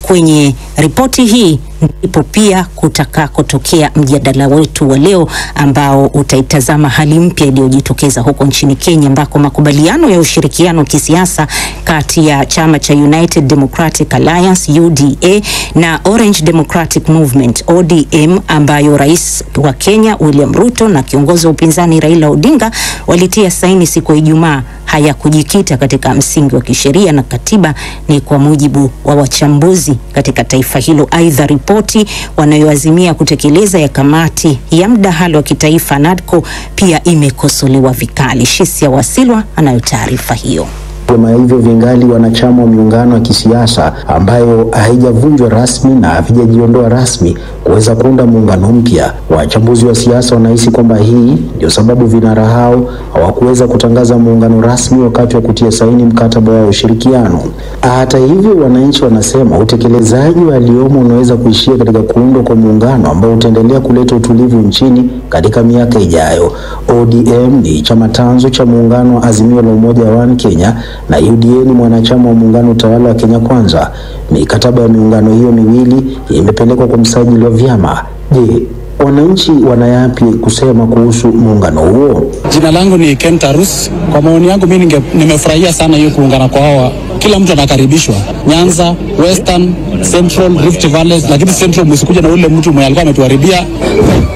kwenye ripoti hii ndipo pia kutakakotokea mjadala wetu wa leo ambao utaitazama hali mpya iliyojitokeza huko nchini Kenya, ambako makubaliano ya ushirikiano kisiasa kati ya chama cha United Democratic Alliance UDA na Orange Democratic Movement ODM, ambayo rais wa Kenya William Ruto na kiongozi wa upinzani Raila Odinga walitia saini siku ya Ijumaa, hayakujikita katika msingi wa kisheria na katiba, ni kwa mujibu wa wachambuzi katika taifa hilo. Aidha, ripoti wanayoazimia kutekeleza ya kamati ya mdahalo wa kitaifa NADCO pia imekosolewa vikali. Shisia Wasilwa anayo taarifa hiyo. Kama hivyo vingali wanachama wa miungano ya kisiasa ambayo haijavunjwa rasmi na havijajiondoa rasmi kuweza kuunda muungano mpya. Wachambuzi wa siasa wanahisi kwamba hii ndio sababu vinara hao hawakuweza kutangaza muungano rasmi wakati wa kutia saini mkataba wa ushirikiano. Hata hivyo, wananchi wanasema utekelezaji wa aliomo unaweza kuishia katika kuundwa kwa muungano ambao utaendelea kuleta utulivu nchini katika miaka ijayo. ODM ni chama tanzu cha muungano wa Azimio la Umoja wa One Kenya na UDA ni mwanachama wa muungano utawala wa Kenya Kwanza. Mikataba ya miungano hiyo miwili imepelekwa kwa msajili wa vyama. Je, wananchi wanayapi kusema kuhusu muungano huo? Jina langu ni Ken Tarus. Kwa maoni yangu mimi nimefurahia sana hiyo kuungana kwa hawa. Kila mtu anakaribishwa. Nyanza, Western, Central, Rift Valley, lakini Central msikuja na ule mtu mwenye alikuwa ametuharibia.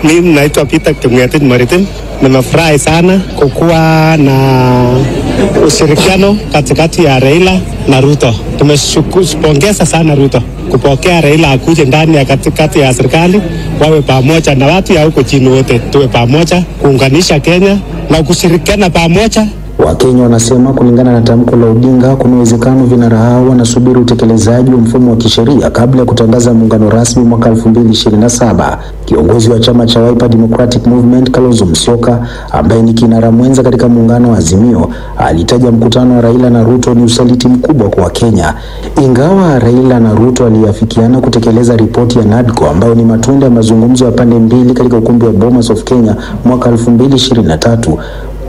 Mimi naitwa Peter Kimwetini Maritim. Nimefurahi sana kukuwa na ushirikiano katikati ya Raila na Ruto. Tumeshukuru sana Ruto kupokea Raila akuje ndani ya katikati ya serikali, wawe pamoja na watu ya huko chini wote, tuwe pamoja kuunganisha Kenya na kushirikiana pamoja. Wakenya wanasema kulingana na tamko la Odinga kuna uwezekano vinara hao wanasubiri utekelezaji wa mfumo wa kisheria kabla ya kutangaza muungano rasmi mwaka 2027. Kiongozi wa chama cha Wiper Democratic Movement Kalonzo Musyoka, ambaye ni kinara mwenza katika muungano wa Azimio, alitaja mkutano wa Raila na Ruto ni usaliti mkubwa kwa Kenya. Ingawa Raila na Ruto waliafikiana kutekeleza ripoti ya NADCO ambayo ni matunda ya mazungumzo ya pande mbili katika ukumbi wa Bomas of Kenya mwaka 2023,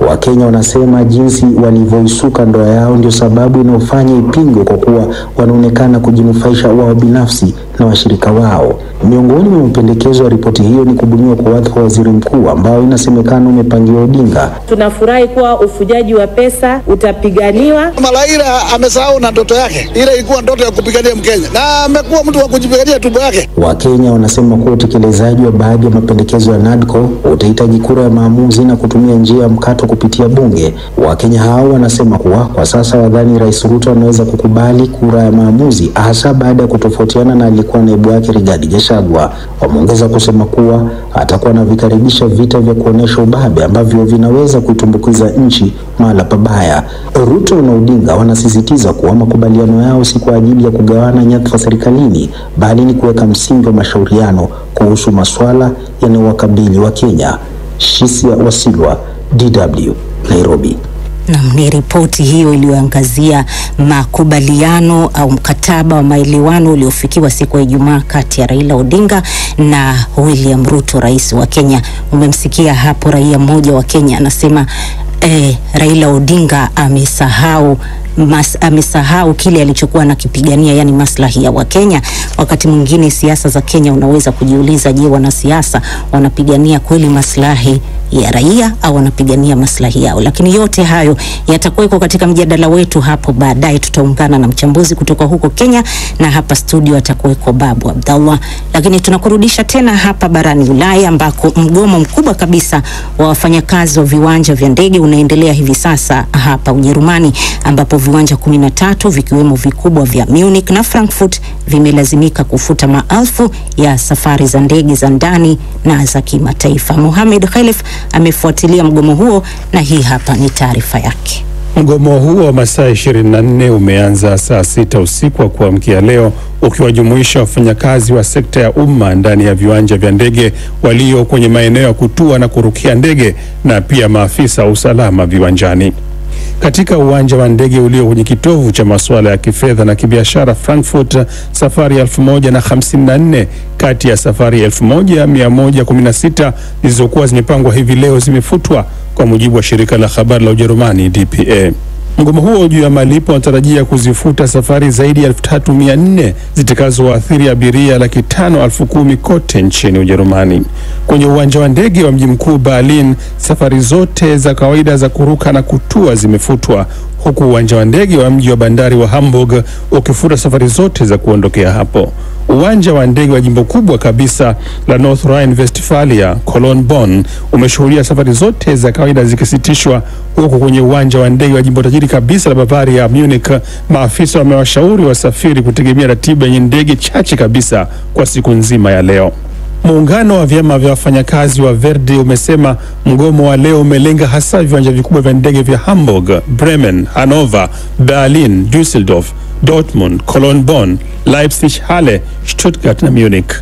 Wakenya wanasema jinsi walivyoisuka ndoa yao ndio sababu inayofanya ipingwe, kwa kuwa wanaonekana kujinufaisha wao binafsi na washirika wao. Miongoni mwa mapendekezo ya ripoti hiyo ni kubuniwa kwa wadhifa wa waziri mkuu ambao inasemekana umepangiwa Odinga. Tunafurahi kuwa ufujaji wa pesa utapiganiwa. Raila amesahau na ndoto yake. Ile ilikuwa ndoto ya kupigania Mkenya na amekuwa mtu wa kujipigania tumbo yake. Wakenya wanasema kuwa utekelezaji wa baadhi ya mapendekezo ya NADCO utahitaji kura ya maamuzi na kutumia njia ya mkato kupitia bunge. Wakenya hao wanasema kuwa kwa sasa wadhani Rais Ruto anaweza kukubali kura ya maamuzi, hasa baada ya kutofautiana na alikuwa naibu wake Rigathi Gachagua. Wameongeza kusema kuwa atakuwa anavikaribisha vita vya kuonesha ubabe ambavyo vinaweza kuitumbukiza nchi mahala pabaya. Ruto na Odinga wanasisitiza kuwa makubaliano yao si kwa ajili ya kugawana nyadhifa serikalini, bali ni kuweka msingi wa mashauriano kuhusu masuala yanayowakabili wa Kenya. Shisia Wasilwa, DW, Nairobi. Ni ripoti hiyo iliyoangazia makubaliano au mkataba wa maelewano uliofikiwa siku ya Ijumaa kati ya Raila Odinga na William Ruto, rais wa Kenya. Umemsikia hapo raia mmoja wa Kenya anasema Raila Odinga amesahau kile alichokuwa nakipigania, yani maslahi ya Wakenya. Wakati mwingine siasa za Kenya unaweza kujiuliza, je, wanasiasa wanapigania kweli maslahi ya raia au wanapigania maslahi yao? Lakini yote hayo yatakuweko katika mjadala wetu hapo baadaye. Tutaungana na mchambuzi kutoka huko Kenya, na hapa studio atakuweko Babu Abdallah. Lakini tunakurudisha tena hapa barani Ulaya, ambako mgomo mkubwa kabisa wa wafanyakazi wa viwanja vya ndege unaendelea hivi sasa hapa Ujerumani, ambapo viwanja 13 vikiwemo vikubwa vya Munich na Frankfurt vimelazimika kufuta maelfu ya safari za ndege za ndani na za kimataifa. Mohamed Khalif amefuatilia mgomo huo na hii hapa ni taarifa yake. Mgomo huo wa masaa 24 umeanza saa 6 usiku wa kuamkia leo, ukiwajumuisha wafanyakazi wa sekta ya umma ndani ya viwanja vya ndege walio kwenye maeneo ya kutua na kurukia ndege na pia maafisa wa usalama viwanjani. Katika uwanja wa ndege ulio kwenye kitovu cha masuala ya kifedha na kibiashara Frankfurt, safari 1054 kati ya safari 1116 zilizokuwa zimepangwa hivi leo zimefutwa, kwa mujibu wa shirika la habari la Ujerumani DPA. Mgomo huo juu ya malipo unatarajia kuzifuta safari zaidi ya 3400 zitakazoathiri abiria 510,000 kote nchini Ujerumani. Kwenye uwanja wa ndege wa mji mkuu Berlin, safari zote za kawaida za kuruka na kutua zimefutwa, huku uwanja wa ndege wa mji wa bandari wa Hamburg ukifuta safari zote za kuondokea hapo. Uwanja wa ndege wa jimbo kubwa kabisa la North Rhine-Westphalia, Cologne-Bonn, umeshuhudia safari zote za kawaida zikisitishwa, huku kwenye uwanja wa ndege wa jimbo tajiri kabisa la Bavaria, Munich, maafisa wamewashauri wasafiri kutegemea ratiba yenye ndege chache kabisa kwa siku nzima ya leo. Muungano wa vyama vya wafanyakazi wa Verdi umesema mgomo wa leo umelenga hasa viwanja vikubwa vya ndege vya Hamburg, Bremen, Hannover, Berlin, Düsseldorf, Dortmund, Cologne, Bonn, Leipzig, Halle, Stuttgart na Munich.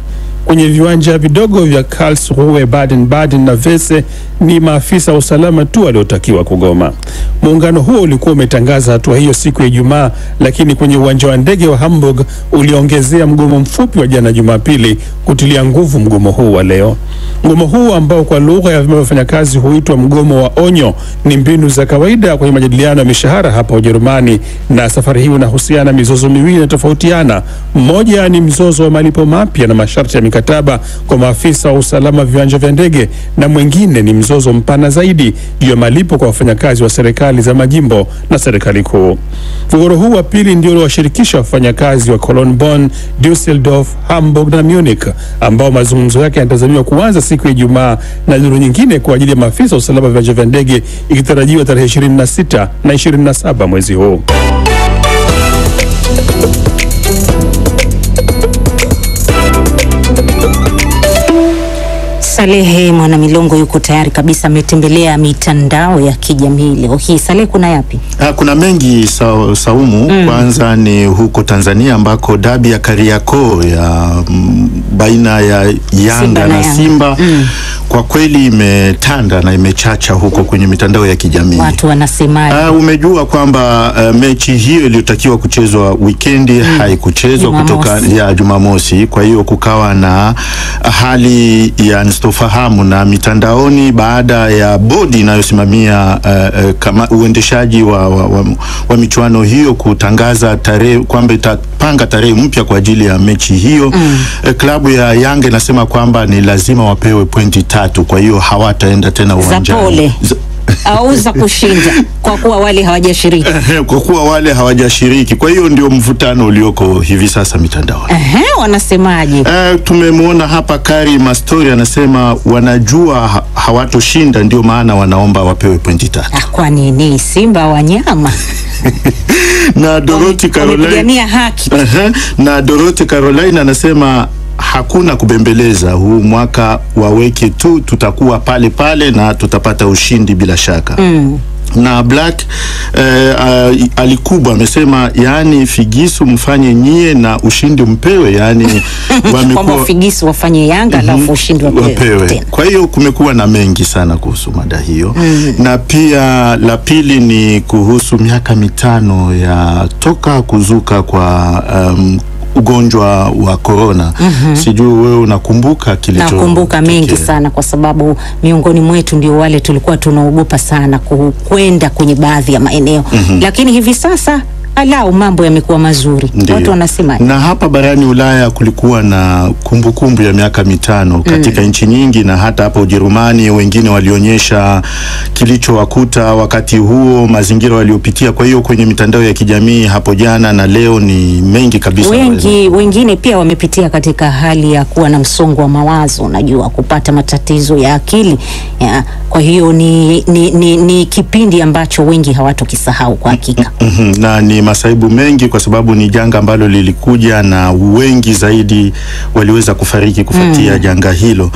Kwenye viwanja vidogo vya Karlsruhe, Baden-Baden na Wesse ni maafisa wa usalama tu waliotakiwa kugoma. Muungano huo ulikuwa umetangaza hatua hiyo siku ya Ijumaa, lakini kwenye uwanja wa ndege wa Hamburg uliongezea mgomo mfupi wa jana Jumapili kutilia nguvu mgomo huu wa leo. Mgomo huu ambao kwa lugha ya vyama vya wafanyakazi huitwa mgomo wa onyo ni mbinu za kawaida kwenye majadiliano ya mishahara hapa Ujerumani, na safari hii unahusiana mizozo miwili na tofautiana. Mmoja ni mzozo wa malipo mapya na masharti ya mikataba kwa maafisa wa usalama viwanja vya ndege, na mwingine ni mzozo mpana zaidi juu ya malipo kwa wafanyakazi wa serikali za majimbo na serikali kuu. Mgogoro huu wa pili ndio uliowashirikisha wafanyakazi wa Cologne, Bonn, Düsseldorf, Hamburg na Munich, ambao mazungumzo yake yanatazamiwa kuanza siku ya Ijumaa na duru nyingine kwa ajili ya maafisa wa usalama viwanja vya ndege ikitarajiwa tarehe 26 na 27 mwezi huu. Salehe Mwanamilongo yuko tayari kabisa, ametembelea mitandao ya kijamii leo hii. Salehe, kuna yapi? Kuna mengi Saumu. Kwanza ni huko Tanzania ambako dabi ya Kariakoo ya baina ya Yanga na Simba kwa kweli imetanda na imechacha huko kwenye mitandao ya kijamii. Watu wanasemaje? Umejua kwamba mechi hiyo iliyotakiwa kuchezwa weekendi haikuchezwa kutoka ya Jumamosi. Kwa hiyo kukawa na hali ya nitofahamu na mitandaoni baada ya bodi inayosimamia kama uendeshaji wa michuano hiyo kutangaza tarehe kwamba itapanga tarehe mpya kwa ajili ya mechi hiyo. Klabu ya Yanga inasema kwamba ni lazima wapewe pointi 3, kwa hiyo hawataenda tena uwanjani. Au za kushinda kwa kuwa wale hawajashiriki. Kwa kuwa wale hawajashiriki. Kwa hiyo ndio mvutano ulioko hivi sasa mitandaoni. Wanasemaje? Tumemwona hapa Karima Story anasema wanajua hawatoshinda ndio maana wanaomba wapewe pointi 3. Kwa nini? Simba wanyama. Na Dorothy Caroline haki. Na Dorothy Caroline anasema hakuna kubembeleza, huu mwaka waweke tu, tutakuwa pale pale na tutapata ushindi bila shaka. Na Black Alikubwa amesema yani Figisu mfanye nyie na ushindi mpewe, yani wamekuwa Figisu wafanye Yanga na ushindi wapewe. Kwa hiyo kumekuwa na mengi sana kuhusu mada hiyo. Na pia la pili ni kuhusu miaka 5 ya toka kuzuka kwa ugonjwa wa corona. Sijui wewe unakumbuka kilicho? Nakumbuka mengi sana, kwa sababu miongoni mwetu ndio wale tulikuwa tunaogopa sana kwenda kwenye baadhi ya maeneo. Lakini hivi sasa alau mambo yamekuwa mazuri. Watu wanasema. Na hapa barani Ulaya kulikuwa na kumbukumbu ya miaka 5 katika nchi nyingi, na hata hapa Ujerumani wengine walionyesha kilichowakuta wakati huo, mazingira waliopitia. Kwa hiyo kwenye mitandao ya kijamii hapo jana na leo ni mengi kabisa. Wengine pia wamepitia katika hali ya kuwa na msongo wa mawazo, unajua, kupata matatizo ya akili. Kwa hiyo ni kipindi ambacho wengi hawatokisahau kwa hakika. Na ni masaibu mengi kwa sababu ni janga ambalo lilikuja na wengi zaidi waliweza kufariki kufuatia janga hilo.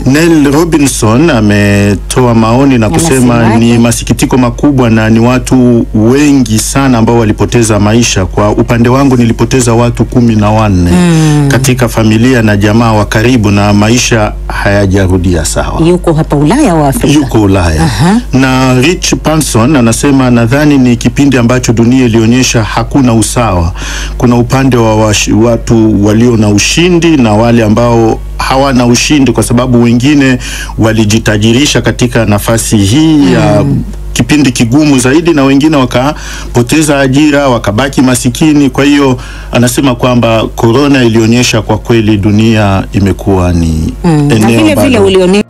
Neil Robinson ametoa maoni na kusema ni masikitiko makubwa na ni watu wengi sana ambao walipoteza maisha. Kwa upande wangu nilipoteza watu 14 katika familia na jamaa wa karibu, na maisha hayajarudia sawa. Yuko hapa Ulaya wa Afrika? Yuko Ulaya. Na Rich Panson anasema nadhani ni kipindi ambacho dunia ilionyesha hakuna usawa. Kuna upande wa watu walio na ushindi na wale ambao hawana ushindi, kwa sababu wengine walijitajirisha katika nafasi hii ya kipindi kigumu zaidi, na wengine wakapoteza ajira, wakabaki masikini. Kwa hiyo anasema kwamba corona ilionyesha kwa kweli dunia imekuwa ni eneo na vile ulionyesha